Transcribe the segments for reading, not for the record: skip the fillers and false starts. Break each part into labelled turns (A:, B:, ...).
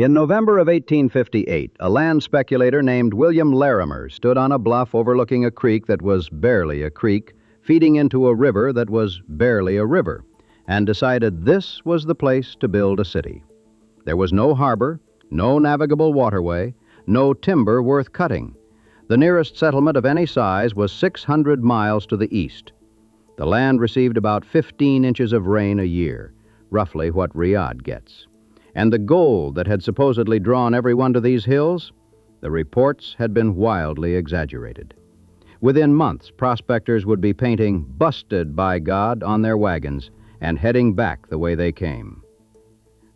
A: In November of 1858, a land speculator named William Larimer stood on a bluff overlooking a creek that was barely a creek, feeding into a river that was barely a river, and decided this was the place to build a city. There was no harbor, no navigable waterway, no timber worth cutting. The nearest settlement of any size was 600 miles to the east. The land received about 15 inches of rain a year, roughly what Riyadh gets. And the gold that had supposedly drawn everyone to these hills, the reports had been wildly exaggerated. Within months, prospectors would be painting "Busted by God" on their wagons and heading back the way they came.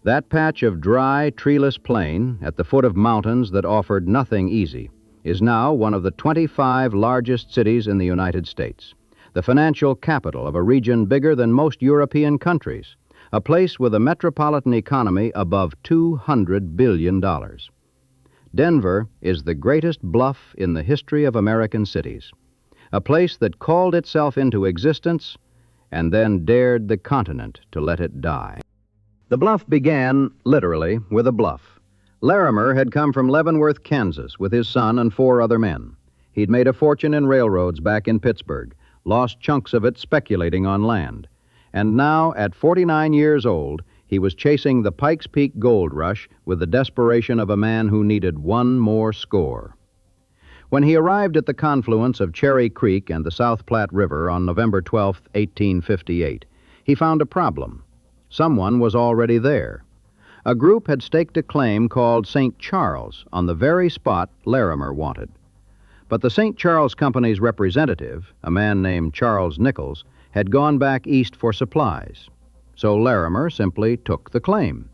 A: That patch of dry, treeless plain at the foot of mountains that offered nothing easy is now one of the 25 largest cities in the United States, the financial capital of a region bigger than most European countries, a place with a metropolitan economy above $200 billion. Denver is the greatest bluff in the history of American cities, a place that called itself into existence and then dared the continent to let it die. The bluff began, literally, with a bluff. Larimer had come from Leavenworth, Kansas, with his son and 4 other men. He'd made a fortune in railroads back in Pittsburgh, lost chunks of it speculating on land. And now, at 49 years old, he was chasing the Pikes Peak gold rush with the desperation of a man who needed one more score. When he arrived at the confluence of Cherry Creek and the South Platte River on November 12, 1858, he found a problem. Someone was already there. A group had staked a claim called St. Charles on the very spot Larimer wanted. But the St. Charles Company's representative, a man named Charles Nichols, had gone back east for supplies. So Larimer simply took the claim.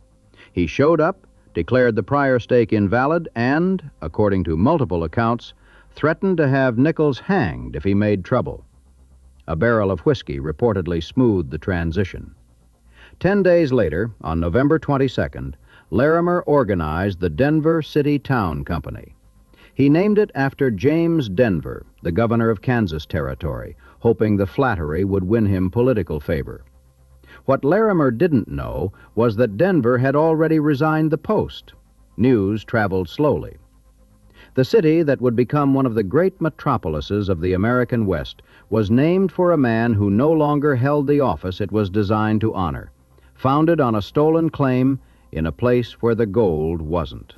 A: He showed up, declared the prior stake invalid, and, according to multiple accounts, threatened to have Nichols hanged if he made trouble. A barrel of whiskey reportedly smoothed the transition. 10 days later, on November 22nd, Larimer organized the Denver City Town Company. He named it after James Denver, the governor of Kansas Territory, hoping the flattery would win him political favor. What Larimer didn't know was that Denver had already resigned the post. News traveled slowly. The city that would become one of the great metropolises of the American West was named for a man who no longer held the office it was designed to honor, founded on a stolen claim in a place where the gold wasn't.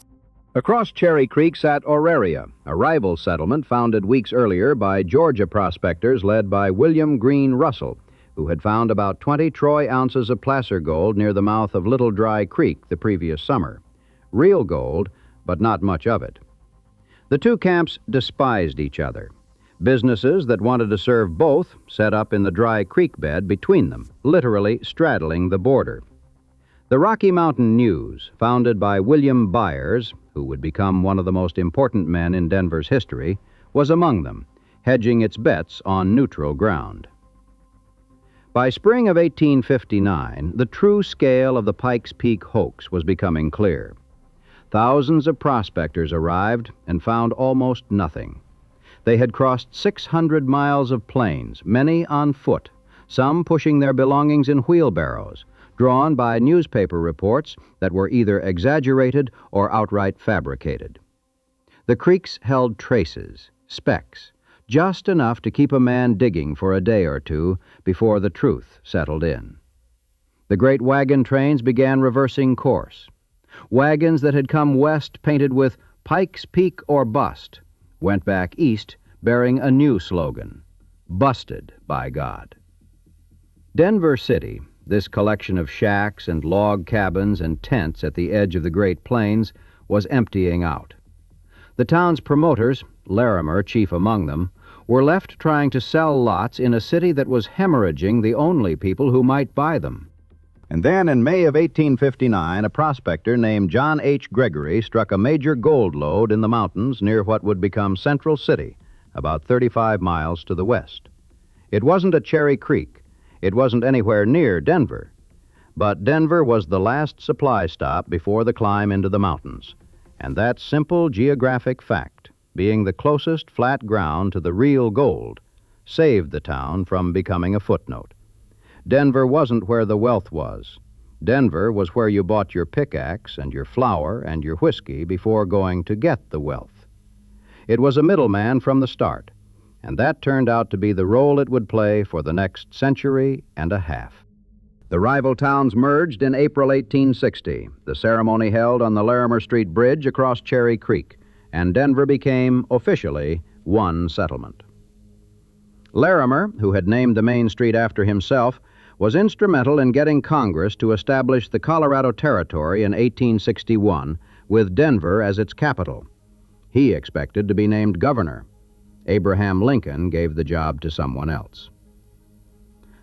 A: Across Cherry Creek sat Auraria, a rival settlement founded weeks earlier by Georgia prospectors led by William Green Russell, who had found about 20 troy ounces of placer gold near the mouth of Little Dry Creek the previous summer. Real gold, but not much of it. The two camps despised each other. Businesses that wanted to serve both set up in the dry creek bed between them, literally straddling the border. The Rocky Mountain News, founded by William Byers, who would become one of the most important men in Denver's history, was among them, hedging its bets on neutral ground. By spring of 1859, the true scale of the Pikes Peak hoax was becoming clear. Thousands of prospectors arrived and found almost nothing. They had crossed 600 miles of plains, many on foot, some pushing their belongings in wheelbarrows, drawn by newspaper reports that were either exaggerated or outright fabricated. The creeks held traces, specks, just enough to keep a man digging for a day or two before the truth settled in. The great wagon trains began reversing course. Wagons that had come west painted with "Pikes Peak or Bust" went back east bearing a new slogan, "Busted by God." Denver City, this collection of shacks and log cabins and tents at the edge of the Great Plains, was emptying out. The town's promoters, Larimer chief among them, were left trying to sell lots in a city that was hemorrhaging the only people who might buy them. And then in May of 1859, a prospector named John H. Gregory struck a major gold lode in the mountains near what would become Central City, about 35 miles to the west. It wasn't at Cherry Creek. It wasn't anywhere near Denver. But Denver was the last supply stop before the climb into the mountains. And that simple geographic fact, being the closest flat ground to the real gold, saved the town from becoming a footnote. Denver wasn't where the wealth was. Denver was where you bought your pickaxe and your flour and your whiskey before going to get the wealth. It was a middleman from the start, and that turned out to be the role it would play for the next century and a half. The rival towns merged in April 1860, the ceremony held on the Larimer Street Bridge across Cherry Creek, and Denver became, officially, one settlement. Larimer, who had named the main street after himself, was instrumental in getting Congress to establish the Colorado Territory in 1861, with Denver as its capital. He expected to be named governor. Abraham Lincoln gave the job to someone else.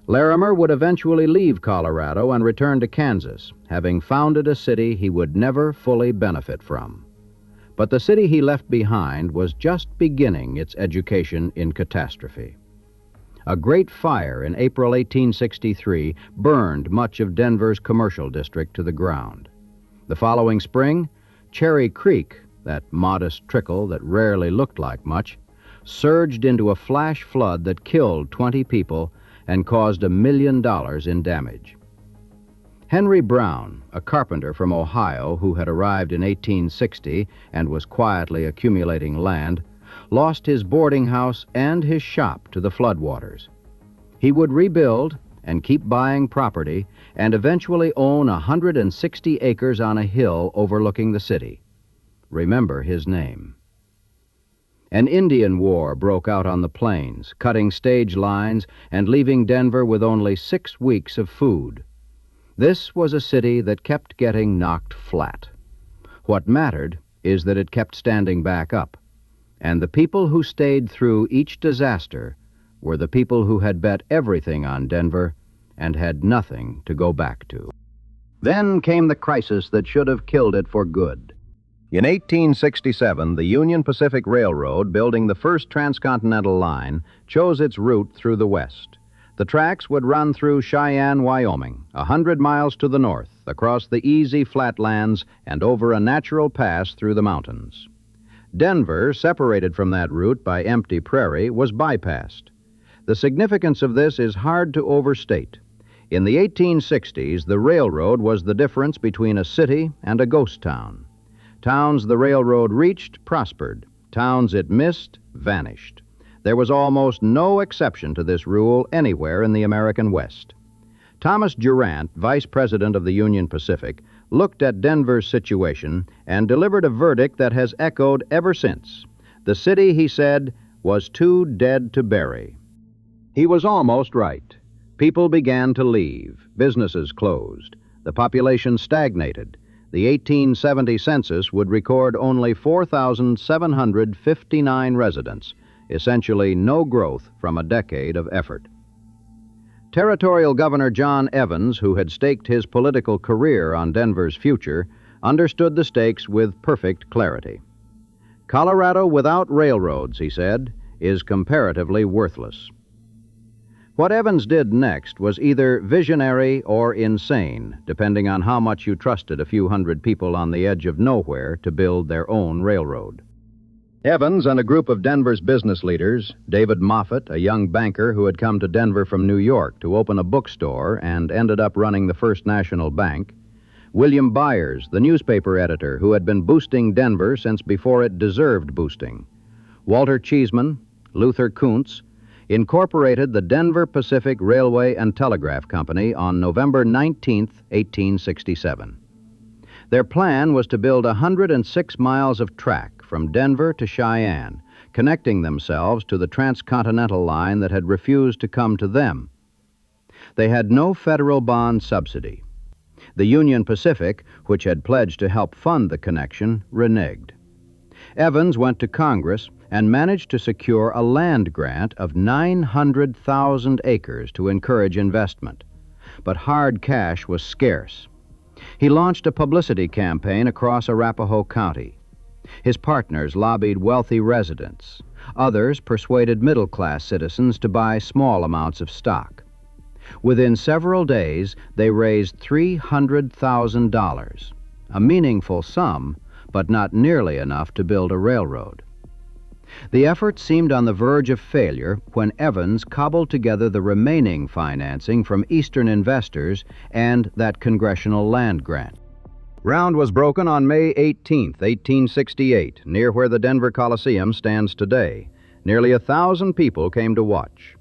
A: Larimer would eventually leave Colorado and return to Kansas, having founded a city he would never fully benefit from. But the city he left behind was just beginning its education in catastrophe. A great fire in April 1863 burned much of Denver's commercial district to the ground. The following spring, Cherry Creek, that modest trickle that rarely looked like much, surged into a flash flood that killed 20 people and caused $1 million in damage. Henry Brown, a carpenter from Ohio who had arrived in 1860 and was quietly accumulating land, lost his boarding house and his shop to the floodwaters. He would rebuild and keep buying property and eventually own 160 acres on a hill overlooking the city. Remember his name. An Indian war broke out on the plains, cutting stage lines and leaving Denver with only 6 weeks of food. This was a city that kept getting knocked flat. What mattered is that it kept standing back up, and the people who stayed through each disaster were the people who had bet everything on Denver and had nothing to go back to. Then came the crisis that should have killed it for good. In 1867, the Union Pacific Railroad, building the first transcontinental line, chose its route through the west. The tracks would run through Cheyenne, Wyoming, 100 miles to the north, across the easy flatlands and over a natural pass through the mountains. Denver, separated from that route by empty prairie, was bypassed. The significance of this is hard to overstate. In the 1860s, the railroad was the difference between a city and a ghost town. Towns the railroad reached prospered. Towns it missed vanished. There was almost no exception to this rule anywhere in the American West. Thomas Durant, vice president of the Union Pacific, looked at Denver's situation and delivered a verdict that has echoed ever since. The city, he said, was too dead to bury. He was almost right. People began to leave. Businesses closed. The population stagnated. The 1870 census would record only 4,759 residents, essentially no growth from a decade of effort. Territorial Governor John Evans, who had staked his political career on Denver's future, understood the stakes with perfect clarity. Colorado without railroads, he said, is comparatively worthless. What Evans did next was either visionary or insane, depending on how much you trusted a few hundred people on the edge of nowhere to build their own railroad. Evans and a group of Denver's business leaders, David Moffat, a young banker who had come to Denver from New York to open a bookstore and ended up running the First National Bank, William Byers, the newspaper editor who had been boosting Denver since before it deserved boosting, Walter Cheeseman, Luther Kuntz, incorporated the Denver Pacific Railway and Telegraph Company on November 19, 1867. Their plan was to build 106 miles of track from Denver to Cheyenne, connecting themselves to the transcontinental line that had refused to come to them. They had no federal bond subsidy. The Union Pacific, which had pledged to help fund the connection, reneged. Evans went to Congress and managed to secure a land grant of 900,000 acres to encourage investment. But hard cash was scarce. He launched a publicity campaign across Arapahoe County. His partners lobbied wealthy residents. Others persuaded middle-class citizens to buy small amounts of stock. Within several days, they raised $300,000, a meaningful sum, but not nearly enough to build a railroad. The effort seemed on the verge of failure when Evans cobbled together the remaining financing from Eastern investors and that congressional land grant. Ground was broken on May 18, 1868, near where the Denver Coliseum stands today. Nearly 1,000 people came to watch.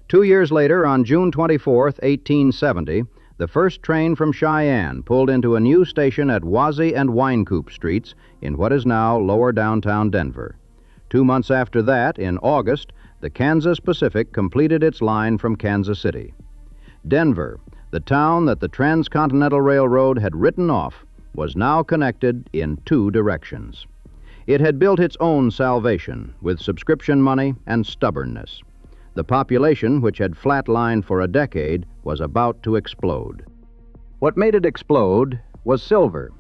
A: 2 years later, on June 24, 1870, the first train from Cheyenne pulled into a new station at Wazee and Winecoop Streets in what is now lower downtown Denver. 2 months after that, in August, the Kansas Pacific completed its line from Kansas City. Denver, the town that the Transcontinental Railroad had written off, was now connected in 2 directions. It had built its own salvation with subscription money and stubbornness. The population, which had flatlined for a decade, was about to explode. What made it explode was silver.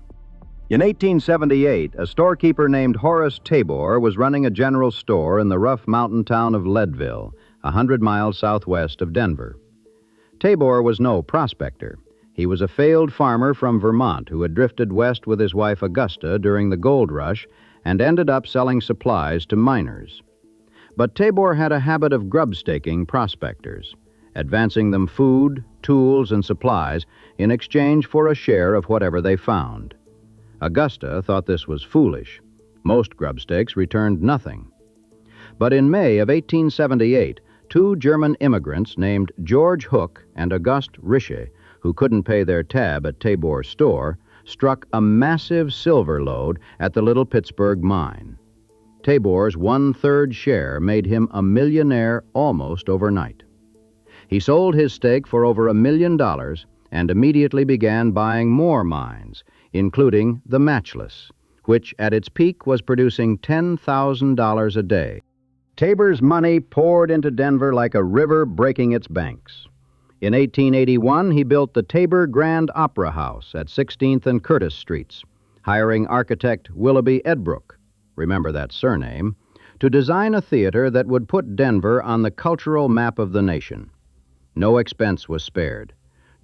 A: In 1878, a storekeeper named Horace Tabor was running a general store in the rough mountain town of Leadville, 100 miles southwest of Denver. Tabor was no prospector. He was a failed farmer from Vermont who had drifted west with his wife Augusta during the gold rush and ended up selling supplies to miners. But Tabor had a habit of grub-staking prospectors, advancing them food, tools, and supplies in exchange for a share of whatever they found. Augusta thought this was foolish. Most grubstakes returned nothing. But in May of 1878, 2 German immigrants named George Hook and Auguste Richer, who couldn't pay their tab at Tabor's store, struck a massive silver lode at the Little Pittsburgh mine. Tabor's 1/3 share made him a millionaire almost overnight. He sold his stake for over $1 million and immediately began buying more mines, including the Matchless, which at its peak was producing $10,000 a day. Tabor's money poured into Denver like a river breaking its banks. In 1881, he built the Tabor Grand Opera House at 16th and Curtis Streets, hiring architect Willoughby Edbrook, remember that surname, to design a theater that would put Denver on the cultural map of the nation. No expense was spared.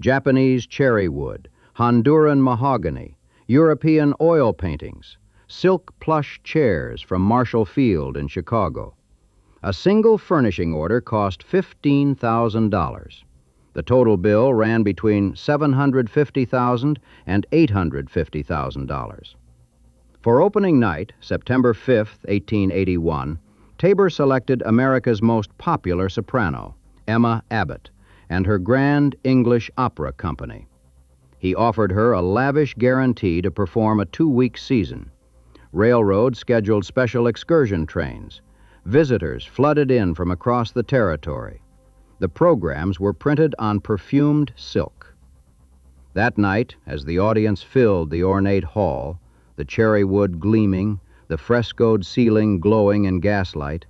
A: Japanese cherry wood, Honduran mahogany, European oil paintings, silk plush chairs from Marshall Field in Chicago. A single furnishing order cost $15,000. The total bill ran between $750,000 and $850,000. For opening night, September 5, 1881, Tabor selected America's most popular soprano, Emma Abbott, and her Grand English Opera Company. He offered her a lavish guarantee to perform a 2-week season. Railroads scheduled special excursion trains. Visitors flooded in from across the territory. The programs were printed on perfumed silk. That night, as the audience filled the ornate hall, the cherry wood gleaming, the frescoed ceiling glowing in gaslight,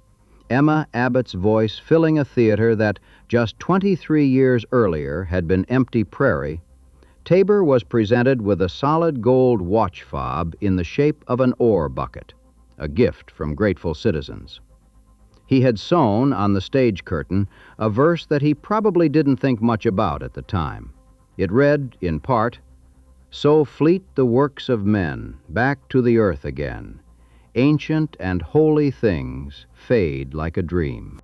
A: Emma Abbott's voice filling a theater that just 23 years earlier had been empty prairie, Tabor was presented with a solid gold watch fob in the shape of an ore bucket, a gift from grateful citizens. He had sewn on the stage curtain a verse that he probably didn't think much about at the time. It read, in part, "So fleet the works of men, back to the earth again. Ancient and holy things fade like a dream."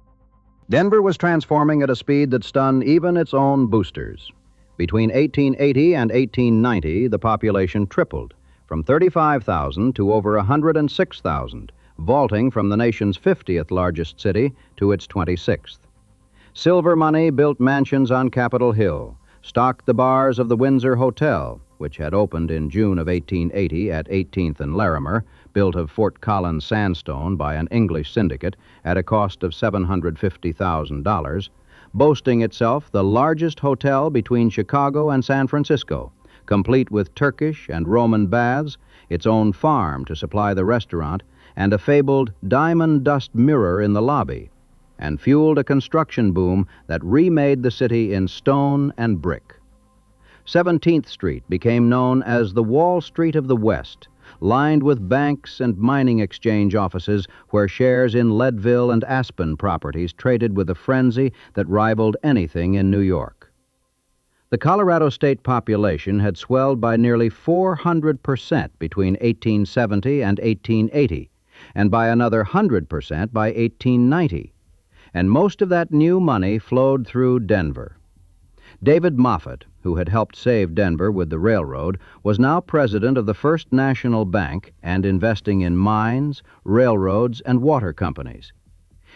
A: Denver was transforming at a speed that stunned even its own boosters. Between 1880 and 1890, the population tripled, from 35,000 to over 106,000, vaulting from the nation's 50th largest city to its 26th. Silver money built mansions on Capitol Hill, stocked the bars of the Windsor Hotel, which had opened in June of 1880 at 18th and Larimer, built of Fort Collins sandstone by an English syndicate at a cost of $750,000, boasting itself the largest hotel between Chicago and San Francisco, complete with Turkish and Roman baths, its own farm to supply the restaurant, and a fabled diamond dust mirror in the lobby, and fueled a construction boom that remade the city in stone and brick. 17th Street became known as the Wall Street of the West, lined with banks and mining exchange offices where shares in Leadville and Aspen properties traded with a frenzy that rivaled anything in New York. The Colorado state population had swelled by nearly 400% between 1870 and 1880, and by another 100% by 1890. And most of that new money flowed through Denver. David Moffat, who had helped save Denver with the railroad, was now president of the First National Bank and investing in mines, railroads, and water companies.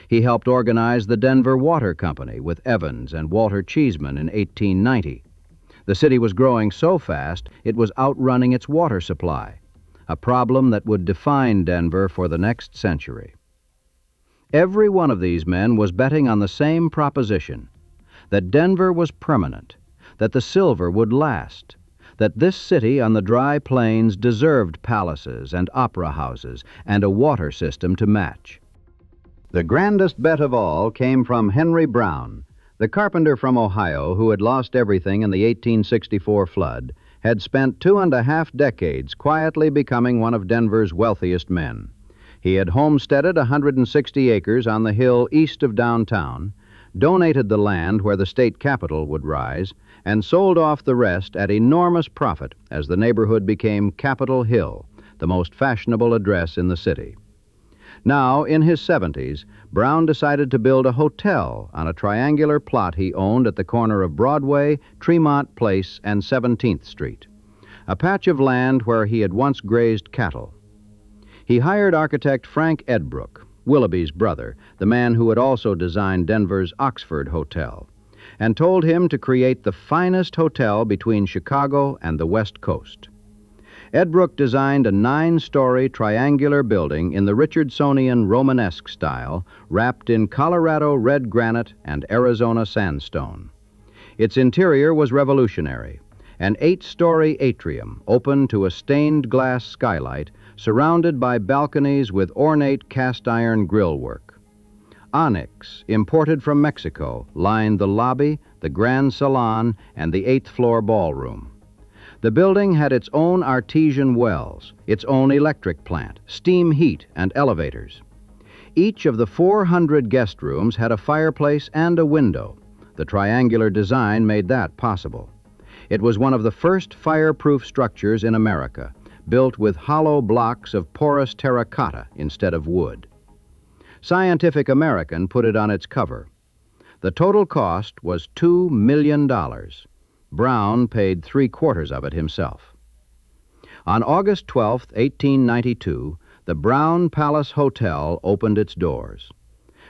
A: He helped organize the Denver Water Company with Evans and Walter Cheeseman in 1890. The city was growing so fast it was outrunning its water supply, a problem that would define Denver for the next century. Every one of these men was betting on the same proposition, that Denver was permanent, that the silver would last, that this city on the dry plains deserved palaces and opera houses and a water system to match. The grandest bet of all came from Henry Brown, the carpenter from Ohio who had lost everything in the 1864 flood, had spent 2.5 decades quietly becoming one of Denver's wealthiest men. He had homesteaded 160 acres on the hill east of downtown, donated the land where the state capitol would rise, and sold off the rest at enormous profit as the neighborhood became Capitol Hill, the most fashionable address in the city. Now, in his 70s, Brown decided to build a hotel on a triangular plot he owned at the corner of Broadway, Tremont Place, and 17th Street, a patch of land where he had once grazed cattle. He hired architect Frank Edbrook, Willoughby's brother, the man who had also designed Denver's Oxford Hotel, and told him to create the finest hotel between Chicago and the West Coast. Edbrook designed a 9-story triangular building in the Richardsonian Romanesque style, wrapped in Colorado red granite and Arizona sandstone. Its interior was revolutionary, an 8-story atrium open to a stained glass skylight surrounded by balconies with ornate cast-iron grillwork. Onyx, imported from Mexico, lined the lobby, the grand salon, and the 8th-floor ballroom. The building had its own artesian wells, its own electric plant, steam heat, and elevators. Each of the 400 guest rooms had a fireplace and a window. The triangular design made that possible. It was one of the first fireproof structures in America, built with hollow blocks of porous terracotta instead of wood. Scientific American put it on its cover. The total cost was $2 million. Brown paid 3/4 of it himself. On August 12, 1892, the Brown Palace Hotel opened its doors.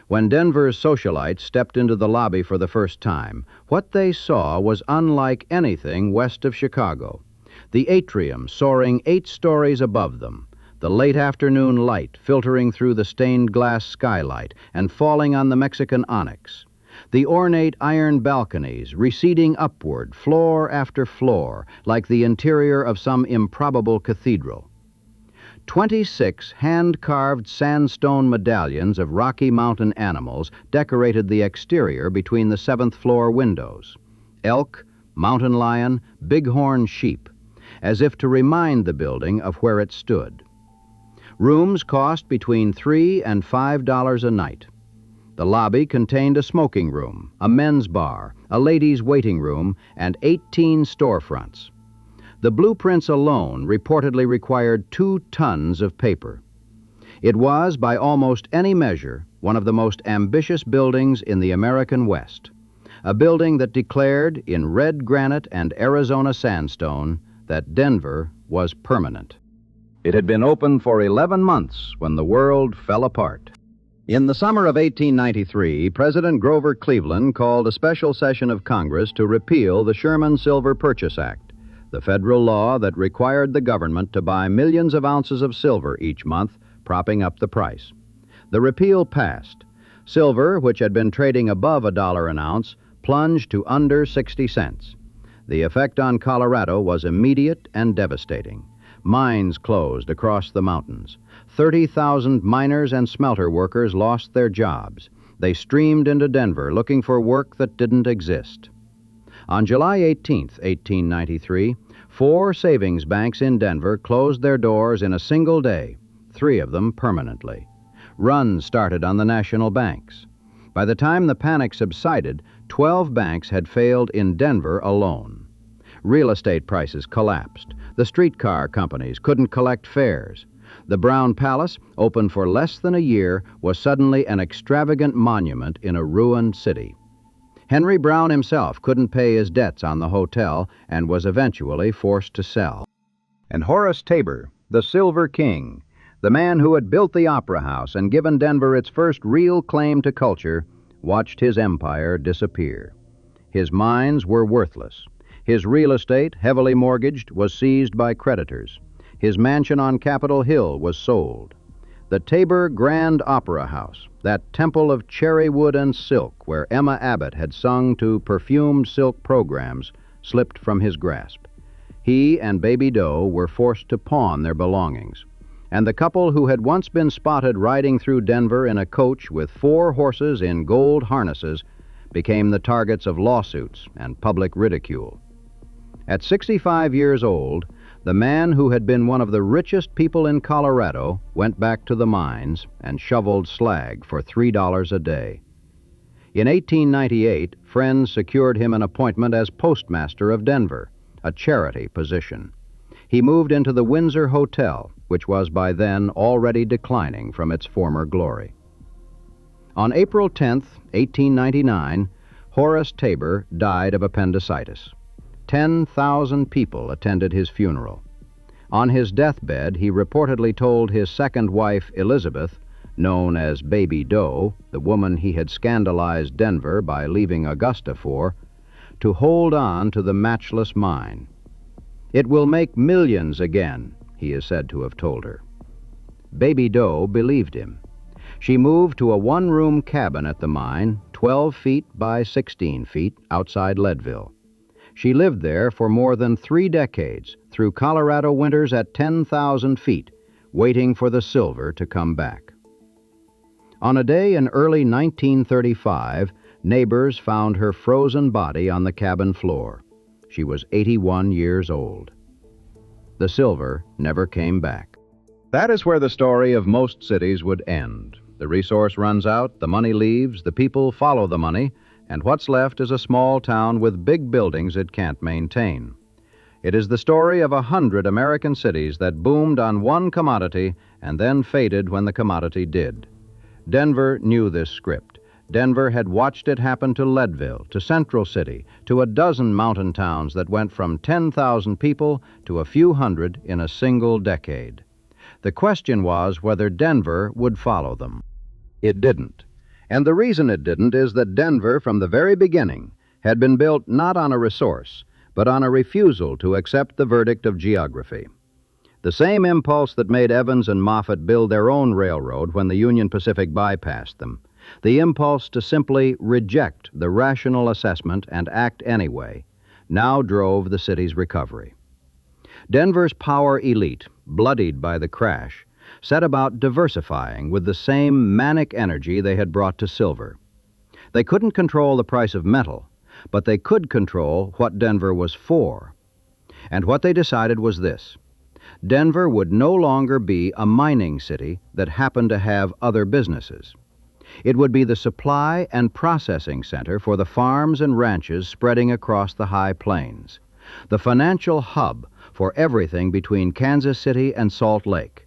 A: When Denver's socialites stepped into the lobby for the first time, what they saw was unlike anything west of Chicago. The atrium soaring 8 stories above them, the late afternoon light filtering through the stained glass skylight and falling on the Mexican onyx, the ornate iron balconies receding upward floor after floor like the interior of some improbable cathedral. 26 hand-carved sandstone medallions of Rocky Mountain animals decorated the exterior between the 7th-floor windows. Elk, mountain lion, bighorn sheep, as if to remind the building of where it stood. Rooms cost between $3 and $5 a night. The lobby contained a smoking room, a men's bar, a ladies' waiting room, and 18 storefronts. The blueprints alone reportedly required 2 tons of paper. It was, by almost any measure, one of the most ambitious buildings in the American West, a building that declared, in red granite and Arizona sandstone, that Denver was permanent. It had been open for 11 months when the world fell apart. In the summer of 1893, President Grover Cleveland called a special session of Congress to repeal the Sherman Silver Purchase Act, the federal law that required the government to buy millions of ounces of silver each month, propping up the price. The repeal passed. Silver, which had been trading above $1 an ounce, plunged to under 60 cents. The effect on Colorado was immediate and devastating. Mines closed across the mountains. 30,000 miners and smelter workers lost their jobs. They streamed into Denver looking for work that didn't exist. On July 18, 1893, 4 savings banks in Denver closed their doors in a single day, 3 of them permanently. Runs started on the national banks. By the time the panic subsided, 12 banks had failed in Denver alone. Real estate prices collapsed. The streetcar companies couldn't collect fares. The Brown Palace, open for less than a year, was suddenly an extravagant monument in a ruined city. Henry Brown himself couldn't pay his debts on the hotel and was eventually forced to sell. And Horace Tabor, the Silver King, the man who had built the Opera House and given Denver its first real claim to culture, watched his empire disappear. His mines were worthless. His real estate, heavily mortgaged, was seized by creditors. His mansion on Capitol Hill was sold. The Tabor Grand Opera House, that temple of cherry wood and silk where Emma Abbott had sung to perfumed silk programs, slipped from his grasp. He and Baby Doe were forced to pawn their belongings, and the couple who had once been spotted riding through Denver in a coach with 4 horses in gold harnesses became the targets of lawsuits and public ridicule. At 65 years old, the man who had been one of the richest people in Colorado went back to the mines and shoveled slag for $3 a day. In 1898, friends secured him an appointment as postmaster of Denver, a charity position. He moved into the Windsor Hotel, which was by then already declining from its former glory. On April 10, 1899, Horace Tabor died of appendicitis. 10,000 people attended his funeral. On his deathbed, he reportedly told his second wife, Elizabeth, known as Baby Doe, the woman he had scandalized Denver by leaving Augusta for, to hold on to the matchless mine. "It will make millions again," he is said to have told her. Baby Doe believed him. She moved to a one-room cabin at the mine, 12 feet by 16 feet, outside Leadville. She lived there for more than 3 decades, through Colorado winters at 10,000 feet, waiting for the silver to come back. On a day in early 1935, neighbors found her frozen body on the cabin floor. She was 81 years old. The silver never came back. That is where the story of most cities would end. The resource runs out, the money leaves, the people follow the money, and what's left is a small town with big buildings it can't maintain. It is the story of 100 American cities that boomed on one commodity and then faded when the commodity did. Denver knew this script. Denver had watched it happen to Leadville, to Central City, to a dozen mountain towns that went from 10,000 people to a few hundred in a single decade. The question was whether Denver would follow them. It didn't. And the reason it didn't is that Denver, from the very beginning, had been built not on a resource, but on a refusal to accept the verdict of geography. The same impulse that made Evans and Moffat build their own railroad when the Union Pacific bypassed them, the impulse to simply reject the rational assessment and act anyway, now drove the city's recovery. Denver's power elite, bloodied by the crash, set about diversifying with the same manic energy they had brought to silver. They couldn't control the price of metal, but they could control what Denver was for. And what they decided was this: Denver would no longer be a mining city that happened to have other businesses. It would be the supply and processing center for the farms and ranches spreading across the high plains, the financial hub for everything between Kansas City and Salt Lake,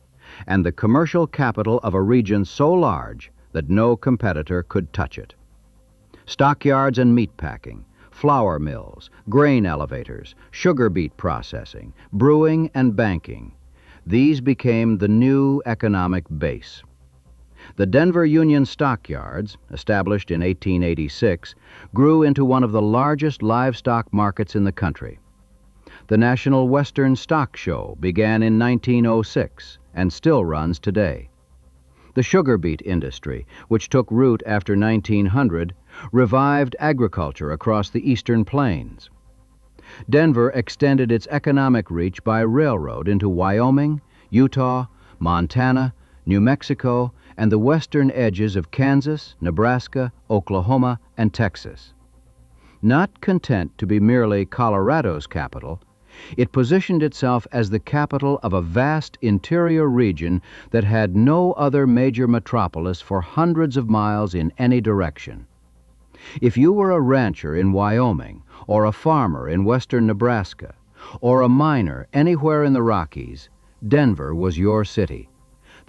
A: and the commercial capital of a region so large that no competitor could touch it. Stockyards and meat packing, flour mills, grain elevators, sugar beet processing, brewing and banking. These became the new economic base. The Denver Union Stockyards, established in 1886, grew into one of the largest livestock markets in the country. The National Western Stock Show began in 1906 and still runs today. The sugar beet industry, which took root after 1900, revived agriculture across the eastern plains. Denver extended its economic reach by railroad into Wyoming, Utah, Montana, New Mexico, and the western edges of Kansas, Nebraska, Oklahoma, and Texas. Not content to be merely Colorado's capital, it positioned itself as the capital of a vast interior region that had no other major metropolis for hundreds of miles in any direction. If you were a rancher in Wyoming, or a farmer in western Nebraska, or a miner anywhere in the Rockies, Denver was your city.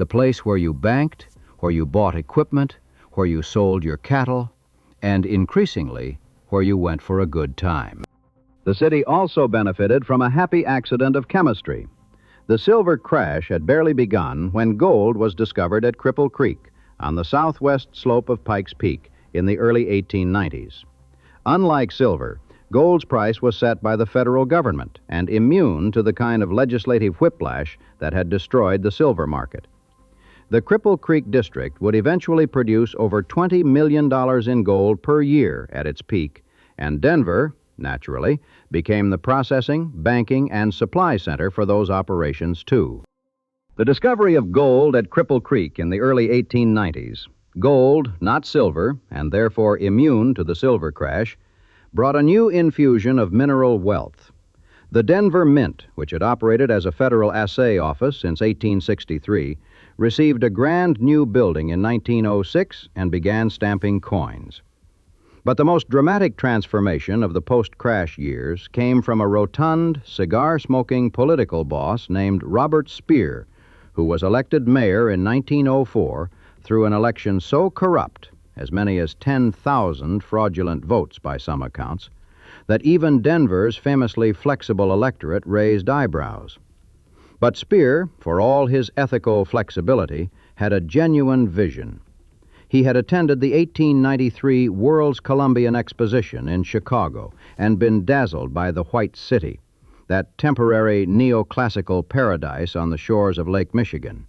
A: the place where you banked, where you bought equipment, where you sold your cattle, and increasingly, where you went for a good time. The city also benefited from a happy accident of chemistry. The silver crash had barely begun when gold was discovered at Cripple Creek on the southwest slope of Pikes Peak in the early 1890s. Unlike silver, gold's price was set by the federal government and immune to the kind of legislative whiplash that had destroyed the silver market. The Cripple Creek district would eventually produce over $20 million in gold per year at its peak, and Denver, naturally, became the processing, banking, and supply center for those operations, too. The discovery of gold at Cripple Creek in the early 1890s, gold, not silver, and therefore immune to the silver crash, brought a new infusion of mineral wealth. The Denver Mint, which had operated as a federal assay office since 1863, received a grand new building in 1906 and began stamping coins. But the most dramatic transformation of the post-crash years came from a rotund, cigar-smoking political boss named Robert Speer, who was elected mayor in 1904 through an election so corrupt, as many as 10,000 fraudulent votes by some accounts, that even Denver's famously flexible electorate raised eyebrows. But Speer, for all his ethical flexibility, had a genuine vision. He had attended the 1893 World's Columbian Exposition in Chicago and been dazzled by the White City, that temporary neoclassical paradise on the shores of Lake Michigan.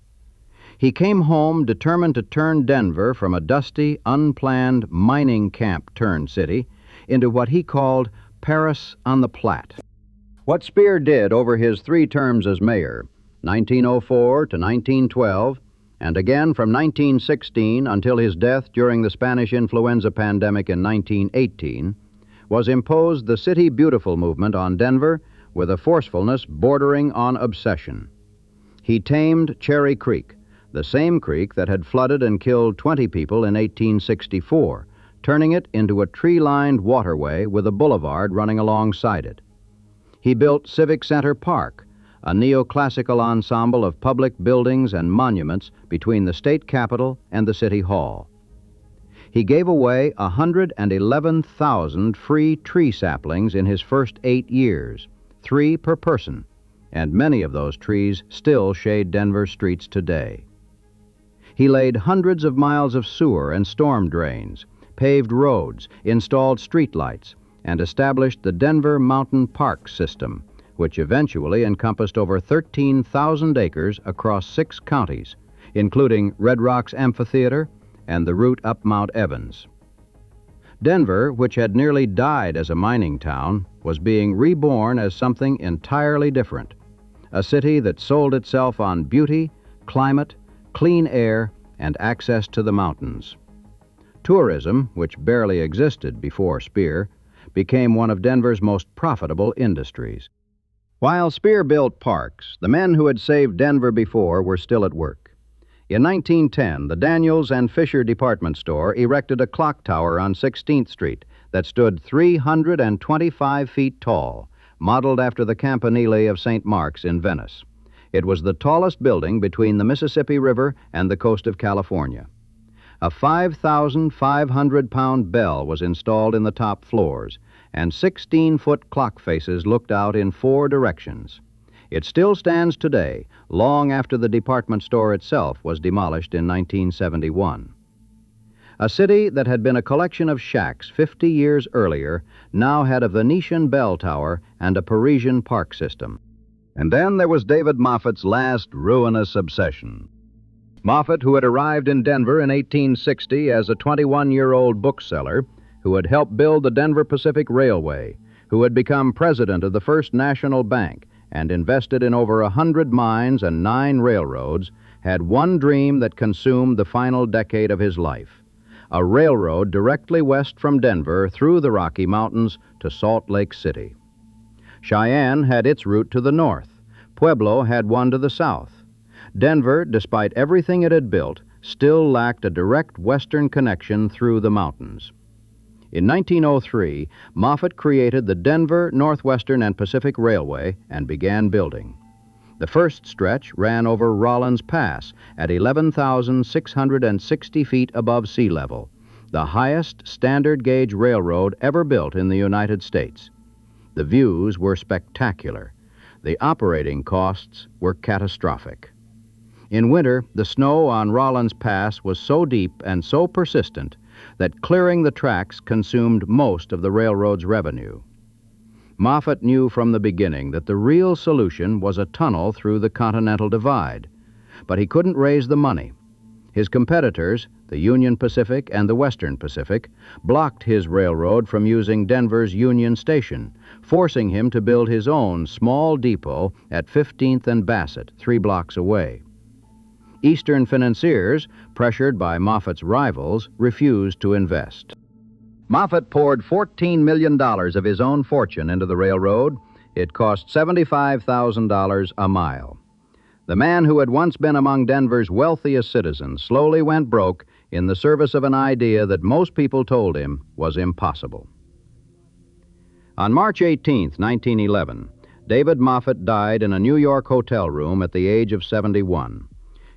A: He came home determined to turn Denver from a dusty, unplanned mining camp-turned city into what he called Paris on the Platte. What Speer did over his 3 terms as mayor, 1904 to 1912, and again from 1916 until his death during the Spanish influenza pandemic in 1918, was impose the City Beautiful movement on Denver with a forcefulness bordering on obsession. He tamed Cherry Creek, the same creek that had flooded and killed 20 people in 1864, turning it into a tree-lined waterway with a boulevard running alongside it. He built Civic Center Park, a neoclassical ensemble of public buildings and monuments between the state capitol and the city hall. He gave away 111,000 free tree saplings in his first 8 years, 3 per person, and many of those trees still shade Denver streets today. He laid hundreds of miles of sewer and storm drains, paved roads, installed streetlights, and established the Denver Mountain Park system, which eventually encompassed over 13,000 acres across 6 counties, including Red Rocks Amphitheater and the route up Mount Evans. Denver, which had nearly died as a mining town, was being reborn as something entirely different, a city that sold itself on beauty, climate, clean air, and access to the mountains. Tourism, which barely existed before Speer, became one of Denver's most profitable industries. While Speer built parks, the men who had saved Denver before were still at work. In 1910, the Daniels and Fisher department store erected a clock tower on 16th Street that stood 325 feet tall, modeled after the Campanile of St. Mark's in Venice. It was the tallest building between the Mississippi River and the coast of California. A 5,500-pound bell was installed in the top floors, and 16-foot clock faces looked out in 4 directions. It still stands today, long after the department store itself was demolished in 1971. A city that had been a collection of shacks 50 years earlier now had a Venetian bell tower and a Parisian park system. And then there was David Moffat's last ruinous obsession. Moffat, who had arrived in Denver in 1860 as a 21-year-old bookseller, who had helped build the Denver Pacific Railway, who had become president of the First National Bank and invested in over 100 mines and 9 railroads, had one dream that consumed the final decade of his life: a railroad directly west from Denver through the Rocky Mountains to Salt Lake City. Cheyenne had its route to the north. Pueblo had one to the south. Denver, despite everything it had built, still lacked a direct western connection through the mountains. In 1903, Moffat created the Denver, Northwestern, and Pacific Railway and began building. The first stretch ran over Rawlins Pass at 11,660 feet above sea level, the highest standard gauge railroad ever built in the United States. The views were spectacular. The operating costs were catastrophic. In winter, the snow on Rawlins Pass was so deep and so persistent that clearing the tracks consumed most of the railroad's revenue. Moffat knew from the beginning that the real solution was a tunnel through the Continental Divide, but he couldn't raise the money. His competitors, the Union Pacific and the Western Pacific, blocked his railroad from using Denver's Union Station, forcing him to build his own small depot at 15th and Bassett, 3 blocks away. Eastern financiers, pressured by Moffat's rivals, refused to invest. Moffat poured $14 million of his own fortune into the railroad. It cost $75,000 a mile. The man who had once been among Denver's wealthiest citizens slowly went broke in the service of an idea that most people told him was impossible. On March 18, 1911, David Moffat died in a New York hotel room at the age of 71.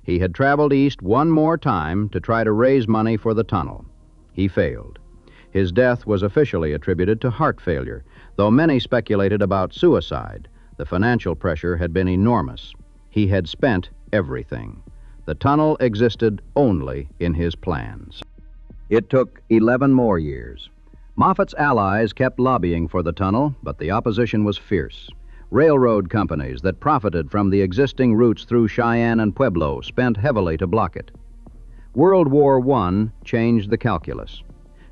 A: He had traveled east one more time to try to raise money for the tunnel. He failed. His death was officially attributed to heart failure, though many speculated about suicide. The financial pressure had been enormous. He had spent everything. The tunnel existed only in his plans. It took 11 more years. Moffat's allies kept lobbying for the tunnel, but the opposition was fierce. Railroad companies that profited from the existing routes through Cheyenne and Pueblo spent heavily to block it. World War I changed the calculus.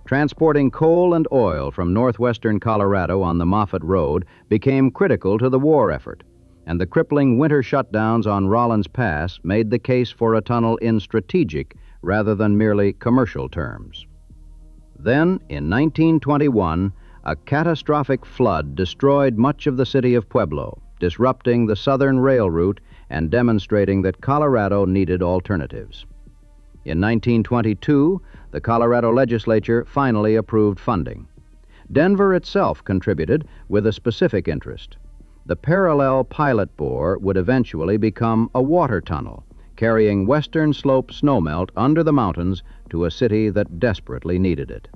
A: Transporting coal and oil from northwestern Colorado on the Moffat Road became critical to the war effort, and the crippling winter shutdowns on Rawlins Pass made the case for a tunnel in strategic rather than merely commercial terms. Then, in 1921, a catastrophic flood destroyed much of the city of Pueblo, disrupting the southern rail route and demonstrating that Colorado needed alternatives. In 1922, the Colorado legislature finally approved funding. Denver itself contributed with a specific interest. The parallel pilot bore would eventually become a water tunnel, carrying western slope snowmelt under the mountains to a city that desperately needed it.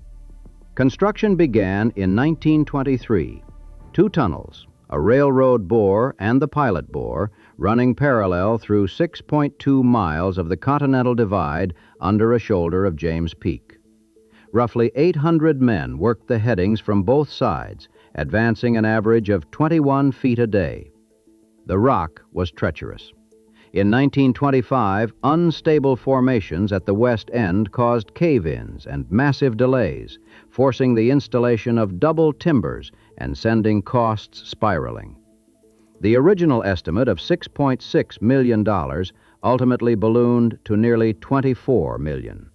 A: Construction began in 1923. 2 tunnels, a railroad bore and the pilot bore, running parallel through 6.2 miles of the Continental Divide under a shoulder of James Peak. Roughly 800 men worked the headings from both sides, advancing an average of 21 feet a day. The rock was treacherous. In 1925, unstable formations at the west end caused cave-ins and massive delays, forcing the installation of double timbers and sending costs spiraling. The original estimate of $6.6 million ultimately ballooned to nearly $24 million.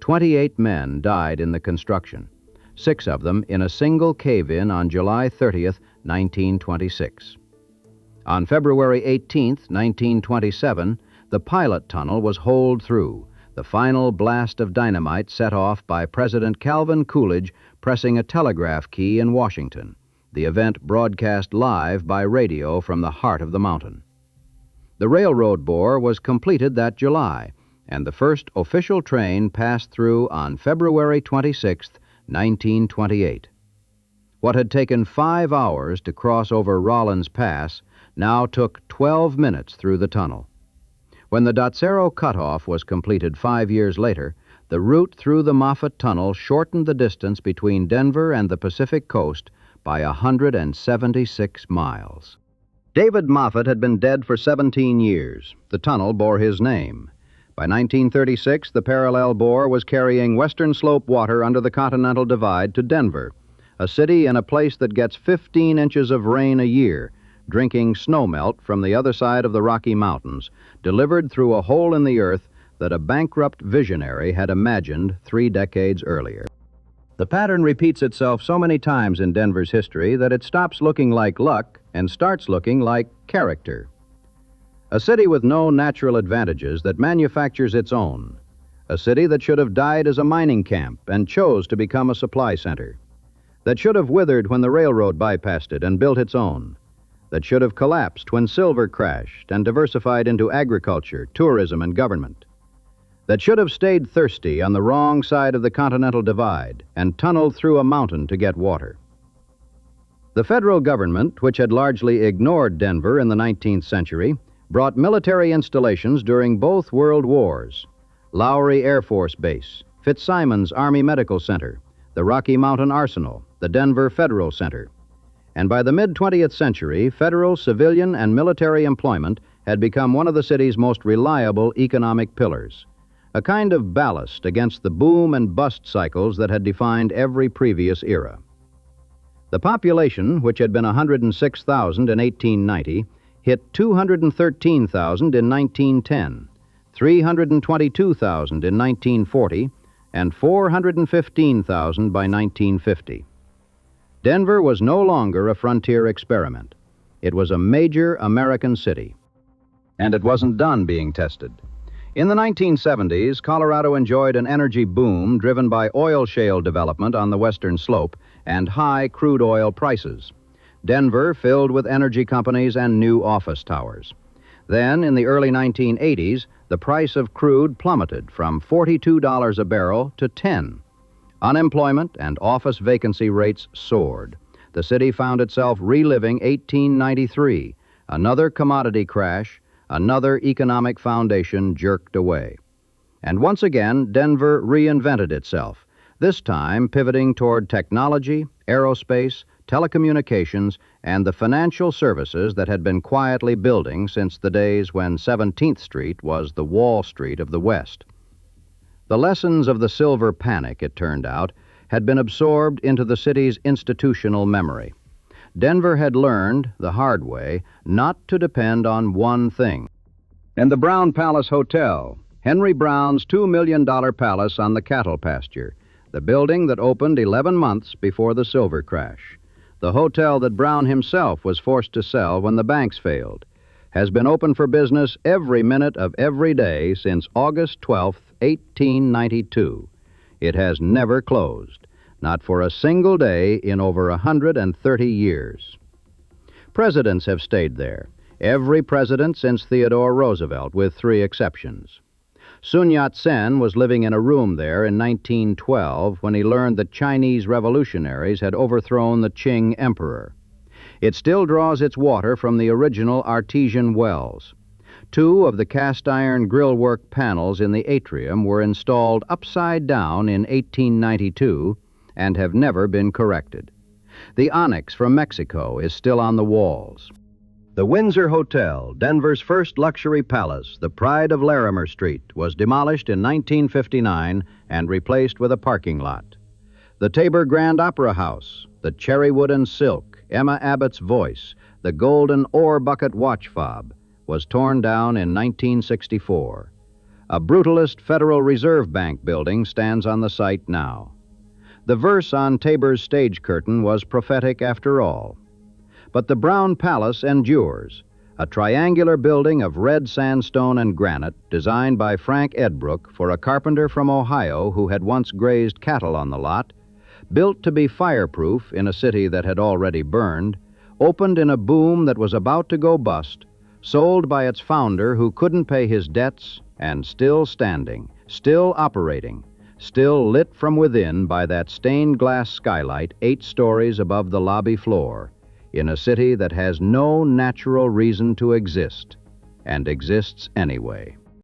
A: 28 men died in the construction, 6 of them in a single cave-in on July 30th, 1926. On February 18, 1927, the pilot tunnel was holed through, the final blast of dynamite set off by President Calvin Coolidge pressing a telegraph key in Washington, the event broadcast live by radio from the heart of the mountain. The railroad bore was completed that July, and the first official train passed through on February 26, 1928. What had taken 5 hours to cross over Rawlins Pass now took 12 minutes through the tunnel. When the Dotsero cutoff was completed 5 years later, the route through the Moffat Tunnel shortened the distance between Denver and the Pacific coast by 176 miles. David Moffat had been dead for 17 years. The tunnel bore his name. By 1936, the parallel bore was carrying western slope water under the Continental Divide to Denver, a city in a place that gets 15 inches of rain a year, drinking snowmelt from the other side of the Rocky Mountains, delivered through a hole in the earth that a bankrupt visionary had imagined 3 decades earlier. The pattern repeats itself so many times in Denver's history that it stops looking like luck and starts looking like character. A city with no natural advantages that manufactures its own. A city that should have died as a mining camp and chose to become a supply center. That should have withered when the railroad bypassed it and built its own. that should have collapsed when silver crashed and diversified into agriculture, tourism, and government, that should have stayed thirsty on the wrong side of the Continental Divide and tunneled through a mountain to get water. The federal government, which had largely ignored Denver in the 19th century, brought military installations during both world wars: Lowry Air Force Base, Fitzsimons Army Medical Center, the Rocky Mountain Arsenal, the Denver Federal Center. And by the mid-20th century, federal civilian and military employment had become one of the city's most reliable economic pillars, a kind of ballast against the boom and bust cycles that had defined every previous era. The population, which had been 106,000 in 1890, hit 213,000 in 1910, 322,000 in 1940, and 415,000 by 1950. Denver was no longer a frontier experiment. It was a major American city. And it wasn't done being tested. In the 1970s, Colorado enjoyed an energy boom driven by oil shale development on the western slope and high crude oil prices. Denver filled with energy companies and new office towers. Then, in the early 1980s, the price of crude plummeted from $42 a barrel to $10. Unemployment and office vacancy rates soared. The city found itself reliving 1893, another commodity crash, another economic foundation jerked away. And once again, Denver reinvented itself, this time pivoting toward technology, aerospace, telecommunications, and the financial services that had been quietly building since the days when 17th Street was the Wall Street of the West. The lessons of the Silver Panic, it turned out, had been absorbed into the city's institutional memory. Denver had learned, the hard way, not to depend on one thing. In the Brown Palace Hotel, Henry Brown's $2 million palace on the cattle pasture, the building that opened 11 months before the silver crash, the hotel that Brown himself was forced to sell when the banks failed, has been open for business every minute of every day since August 12, 1892. It has never closed, not for a single day in over 130 years. Presidents have stayed there, every president since Theodore Roosevelt, with 3 exceptions. Sun Yat-sen was living in a room there in 1912 when he learned that Chinese revolutionaries had overthrown the Qing emperor. It still draws its water from the original artesian wells. 2 of the cast-iron grillwork panels in the atrium were installed upside down in 1892 and have never been corrected. The onyx from Mexico is still on the walls. The Windsor Hotel, Denver's first luxury palace, the pride of Larimer Street, was demolished in 1959 and replaced with a parking lot. The Tabor Grand Opera House, the cherrywood and silk, Emma Abbott's voice, the golden ore bucket watch fob, was torn down in 1964. A brutalist Federal Reserve Bank building stands on the site now. The verse on Tabor's stage curtain was prophetic after all. But the Brown Palace endures, a triangular building of red sandstone and granite designed by Frank Edbrook for a carpenter from Ohio who had once grazed cattle on the lot, built to be fireproof in a city that had already burned, opened in a boom that was about to go bust, sold by its founder who couldn't pay his debts, and still standing, still operating, still lit from within by that stained glass skylight 8 stories above the lobby floor, in a city that has no natural reason to exist, and exists anyway.